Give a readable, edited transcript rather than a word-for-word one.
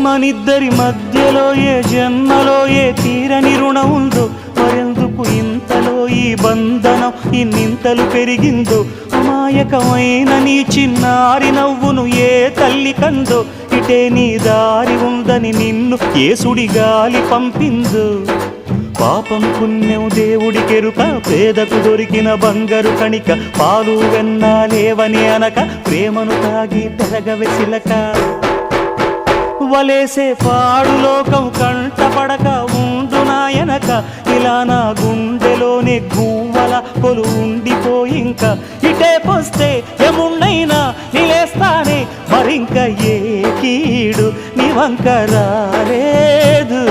మనిద్దరి మధ్యలో ఏ జన్మలో ఏ తీరని రుణం ఉందో, మరెందుకు ఇంతలో ఈ బంధనం ఇన్నింతలు పెరిగిందో, అమాయకమైన నీ చిన్నారి నవ్వును ఏ తల్లి కందో, ఇటే నీ దారి ఉందని నిన్ను ఏ సుడిగాలి పంపిందో. పాపం పుణ్యం దేవుడికెరుక, పేదకు దొరికిన బంగారు కణిక, పాలు వెన్నా లేవని అనక ప్రేమను తాగి తెరగవె చిలక. వలేసే పాడు లోకం కంటపడక ఉండు నాయనక, ఇలా నా గుండెలోనే గువ్వల కొలు ఉండిపోయింక. ఇటేకొస్తే ఎమున్నైనా నిలేస్తానే, మరింక ఏ కీడు నీ వంక రాలేదు.